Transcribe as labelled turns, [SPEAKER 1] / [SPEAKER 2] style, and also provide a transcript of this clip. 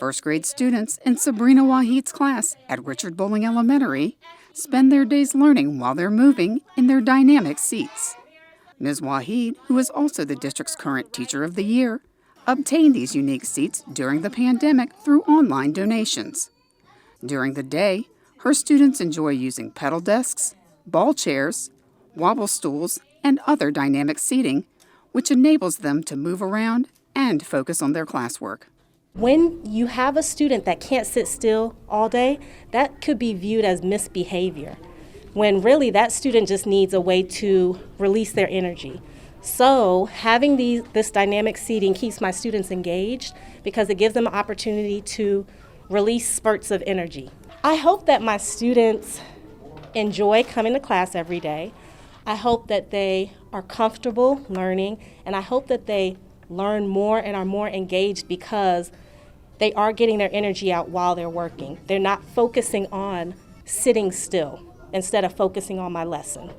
[SPEAKER 1] First grade students in Sabrina Wahid's class at Richard Bowling Elementary spend their days learning while they're moving in their dynamic seats. Ms. Wahid, who is also the district's current Teacher of the Year, obtained these unique seats during the pandemic through online donations. During the day, her students enjoy using pedal desks, ball chairs, wobble stools, and other dynamic seating, which enables them to move around and focus on their classwork.
[SPEAKER 2] When you have a student that can't sit still all day, that could be viewed as misbehavior, when really that student just needs a way to release their energy. So having this dynamic seating keeps my students engaged because it gives them an opportunity to release spurts of energy. I hope that my students enjoy coming to class every day. I hope that they are comfortable learning, and I hope that they learn more and are more engaged because they are getting their energy out while they're working. They're not focusing on sitting still instead of focusing on my lesson.